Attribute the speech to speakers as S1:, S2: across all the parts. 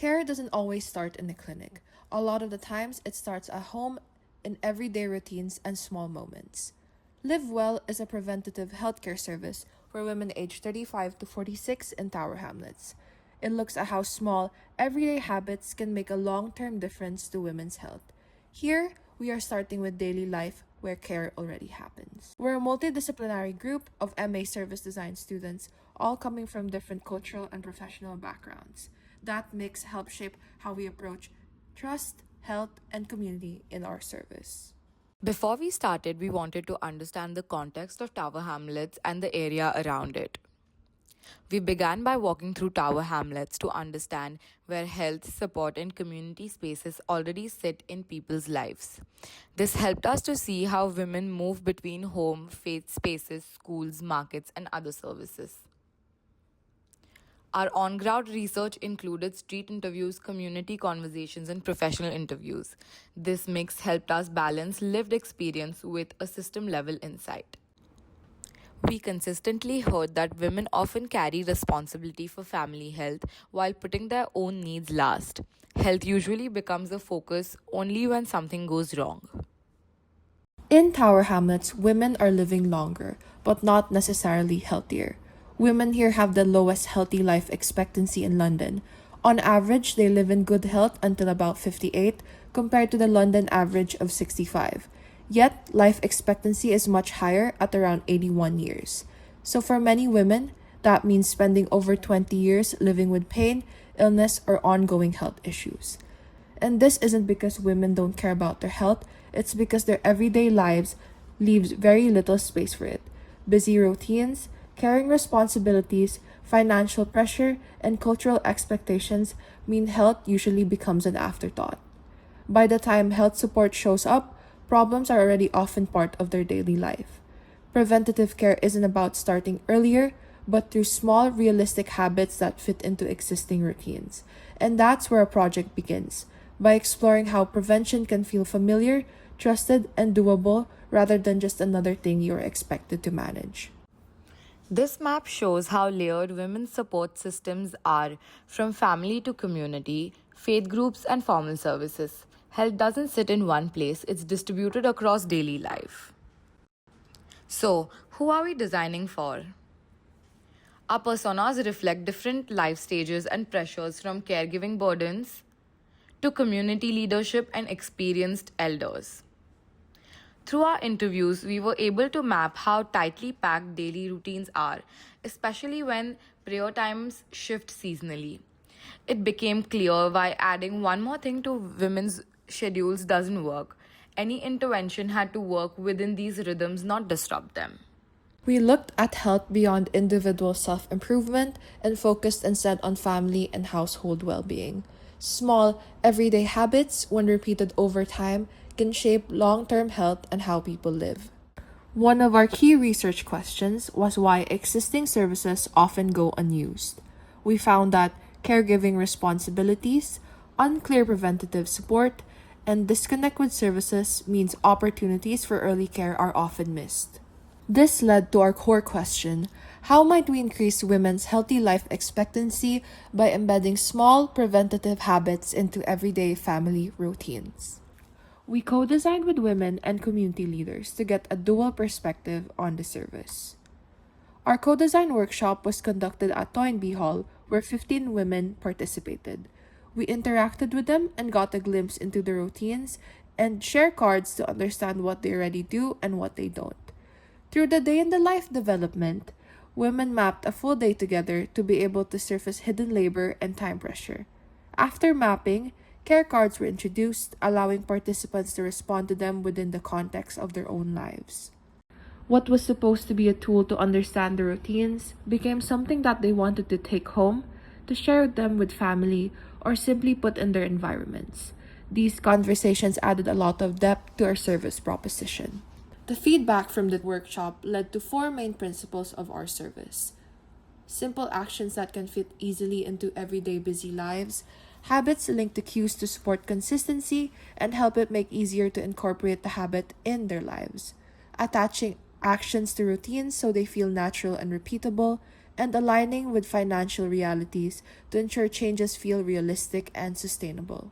S1: Care doesn't always start in the clinic. A lot of the times, it starts at home in everyday routines and small moments. Live Well is a preventative healthcare service for women aged 35 to 46 in Tower Hamlets. It looks at how small, everyday habits can make a long term difference to women's health. Here, we are starting with daily life where care already happens. We're a multidisciplinary group of MA service design students, all coming from different cultural and professional backgrounds. That mix helps shape how we approach trust, health, and community in our service.
S2: Before we started, we wanted to understand the context of Tower Hamlets and the area around it. We began by walking through Tower Hamlets to understand where health, support, and community spaces already sit in people's lives. This helped us to see how women move between home, faith spaces, schools, markets, and other services. Our on ground research included street interviews, community conversations, and professional interviews. This mix helped us balance lived experience with a system level insight. We consistently heard that women often carry responsibility for family health while putting their own needs last. Health usually becomes a focus only when something goes wrong.
S1: In Tower Hamlets, women are living longer, but not necessarily healthier. Women here have the lowest healthy life expectancy in London. On average, they live in good health until about 58, compared to the London average of 65. Yet, life expectancy is much higher at around 81 years. So for many women, that means spending over 20 years living with pain, illness, or ongoing health issues. And this isn't because women don't care about their health, it's because their everyday lives leaves very little space for it. Busy routines, caring responsibilities, financial pressure, and cultural expectations mean health usually becomes an afterthought. By the time health support shows up, problems are already often part of their daily life. Preventative care isn't about starting earlier, but through small, realistic habits that fit into existing routines. And that's where a project begins, by exploring how prevention can feel familiar, trusted, and doable rather than just another thing you're expected to manage.
S2: This map shows how layered women's support systems are, from family to community, faith groups, and formal services. Health doesn't sit in one place, it's distributed across daily life. So, who are we designing for? Our personas reflect different life stages and pressures, from caregiving burdens to community leadership and experienced elders. Through our interviews, we were able to map how tightly packed daily routines are, especially when prayer times shift seasonally. It became clear why adding one more thing to women's schedules doesn't work. Any intervention had to work within these rhythms, not disrupt them.
S1: We looked at health beyond individual self improvement and focused instead on family and household well being. Small, everyday habits, when repeated over time, can shape long term health and how people live. One of our key research questions was why existing services often go unused. We found that caregiving responsibilities, unclear preventative support, and disconnect with services means opportunities for early care are often missed. This led to our core question: how might we increase women's healthy life expectancy by embedding small preventative habits into everyday family routines? We co-designed with women and community leaders to get a dual perspective on the service. Our co-design workshop was conducted at Toynbee Hall, where 15 women participated. We interacted with them and got a glimpse into the routines and share cards to understand what they already do and what they don't. Through the day in the life development, women mapped a full day together to be able to surface hidden labor and time pressure. After mapping, care cards were introduced, allowing participants to respond to them within the context of their own lives. What was supposed to be a tool to understand the routines became something that they wanted to take home, to share them with family, or simply put in their environments. These conversations added a lot of depth to our service proposition. The feedback from the workshop led to 4 main principles of our service: simple actions that can fit easily into everyday busy lives, habits linked to cues to support consistency and help it make easier to incorporate the habit in their lives, attaching actions to routines so they feel natural and repeatable, and aligning with financial realities to ensure changes feel realistic and sustainable.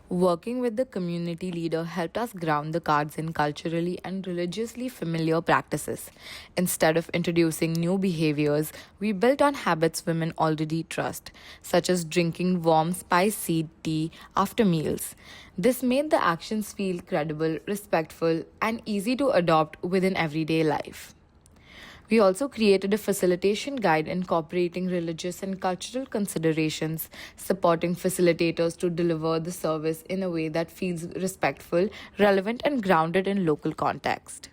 S2: Working with the community leader helped us ground the cards in culturally and religiously familiar practices. Instead of introducing new behaviors, we built on habits women already trust, such as drinking warm spice seed tea after meals. This made the actions feel credible, respectful, and easy to adopt within everyday life. We also created a facilitation guide incorporating religious and cultural considerations, supporting facilitators to deliver the service in a way that feels respectful, relevant, and grounded in local context.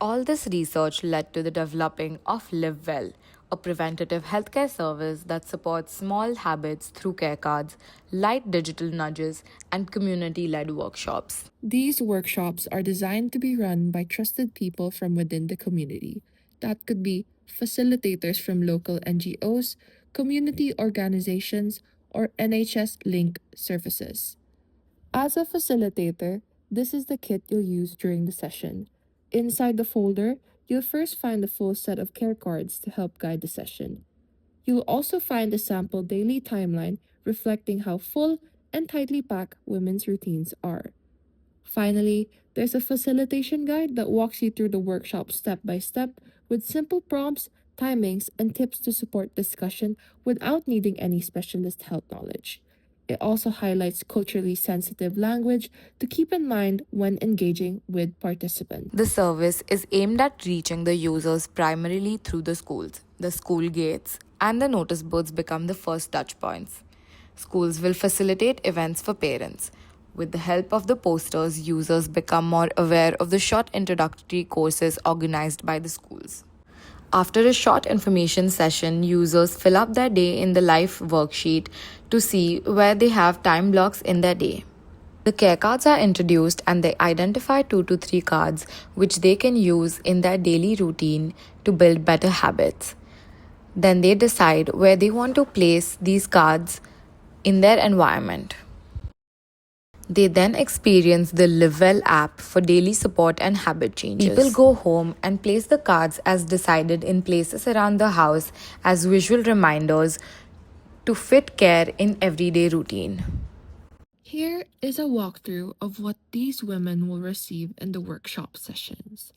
S2: All this research led to the developing of Live Well, a preventative healthcare service that supports small habits through care cards, light digital nudges, and community led workshops.
S1: These workshops are designed to be run by trusted people from within the community. That could be facilitators from local NGOs, community organizations, or NHS linked services. As a facilitator, this is the kit you'll use during the session. Inside the folder, you'll first find the full set of care cards to help guide the session. You'll also find a sample daily timeline reflecting how full and tightly packed women's routines are. Finally, there's a facilitation guide that walks you through the workshop step by step with simple prompts, timings, and tips to support discussion without needing any specialist health knowledge. It also highlights culturally sensitive language to keep in mind when engaging with participants.
S2: The service is aimed at reaching the users primarily through the schools. The school gates and the notice boards become the first touch points. Schools will facilitate events for parents. With the help of the posters, users become more aware of the short introductory courses organized by the schools. After a short information session, users fill up their day in the life worksheet to see where they have time blocks in their day. The care cards are introduced and they identify 2 to 3 cards which they can use in their daily routine to build better habits. Then they decide where they want to place these cards in their environment. They then experience the Live Well app for daily support and habit changes. People go home and place the cards as decided in places around the house as visual reminders to fit care in everyday routine.
S1: Here is a walkthrough of what these women will receive in the workshop sessions.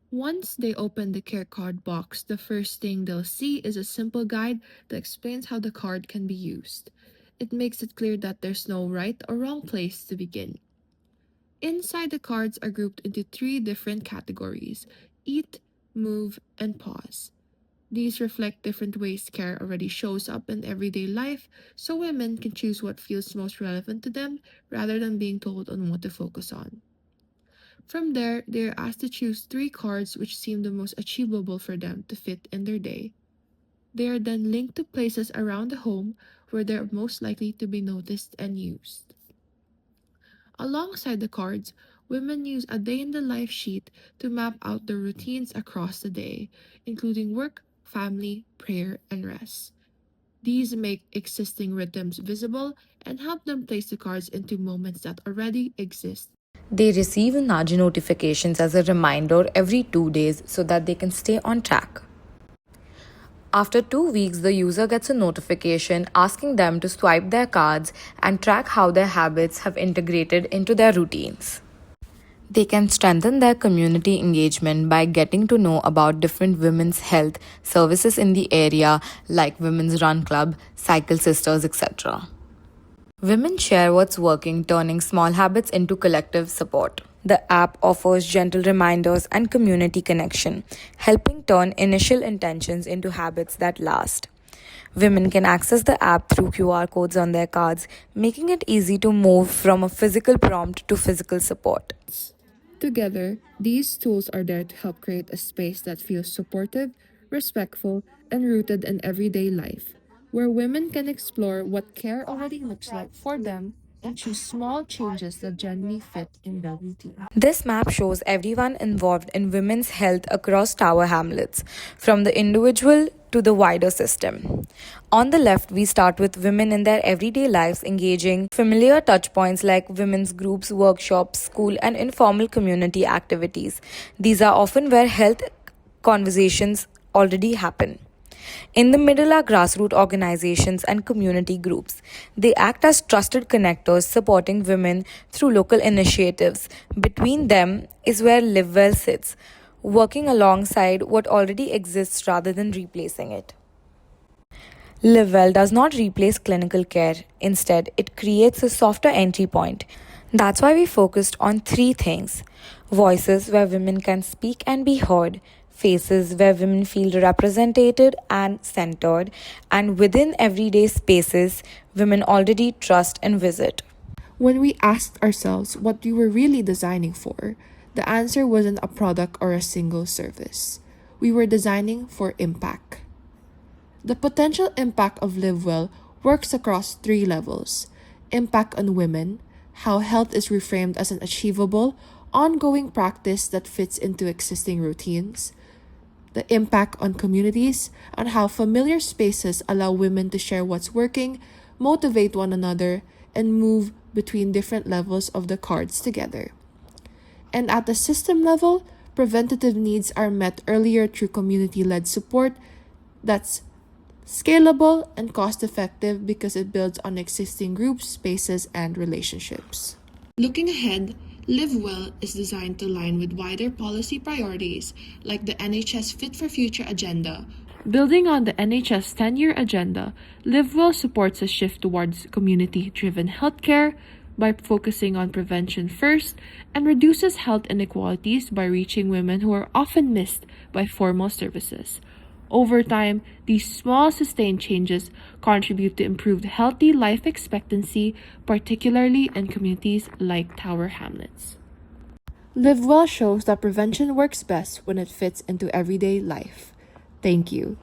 S1: Once they open the care card box, the first thing they'll see is a simple guide that explains how the card can be used. It makes it clear that there's no right or wrong place to begin. Inside, the cards are grouped into 3 different categories: eat, move, and pause. These reflect different ways care already shows up in everyday life, so women can choose what feels most relevant to them rather than being told on what to focus on. From there, they are asked to choose 3 cards which seem the most achievable for them to fit in their day. They are then linked to places around the home where they are most likely to be noticed and used. Alongside the cards, women use a day in the life sheet to map out their routines across the day, including work, family, prayer, and rest. These make existing rhythms visible and help them place the cards into moments that already exist.
S2: They receive nudge notifications as a reminder every 2 days so that they can stay on track. After 2 weeks, the user gets a notification asking them to swipe their cards and track how their habits have integrated into their routines. They can strengthen their community engagement by getting to know about different women's health services in the area like Women's Run Club, Cycle Sisters, etc. Women share what's working, turning small habits into collective support. The app offers gentle reminders and community connection, helping turn initial intentions into habits that last. Women can access the app through QR codes on their cards, making it easy to move from a physical prompt to physical support.
S1: Together, these tools are there to help create a space that feels supportive, respectful, and rooted in everyday life, where women can explore what care already looks like for them and choose small changes that genuinely fit in their routine.
S2: This map shows everyone involved in women's health across Tower Hamlets, from the individual to the wider system. On the left, we start with women in their everyday lives engaging familiar touchpoints like women's groups, workshops, school, and informal community activities. These are often where health conversations already happen. In the middle are grassroots organizations and community groups. They act as trusted connectors supporting women through local initiatives. Between them is where Live Well sits, working alongside what already exists rather than replacing it. Live Well does not replace clinical care. Instead, it creates a softer entry point. That's why we focused on three things: voices where women can speak and be heard, faces where women feel represented and centered, and within everyday spaces, women already trust and visit.
S1: When we asked ourselves what we were really designing for, the answer wasn't a product or a single service. We were designing for impact. The potential impact of Live Well works across three levels: impact on women, how health is reframed as an achievable, ongoing practice that fits into existing routines; the impact on communities, on how familiar spaces allow women to share what's working, motivate one another, and move between different levels of the cards together. And at the system level, preventative needs are met earlier through community led support that's scalable and cost effective because it builds on existing groups, spaces, and relationships. Looking ahead, Live Well is designed to align with wider policy priorities like the NHS Fit for Future agenda. Building on the NHS 10-year agenda, Live Well supports a shift towards community-driven healthcare by focusing on prevention first and reduces health inequalities by reaching women who are often missed by formal services. Over time, these small sustained changes contribute to improved healthy life expectancy, particularly in communities like Tower Hamlets. Live Well shows that prevention works best when it fits into everyday life. Thank you.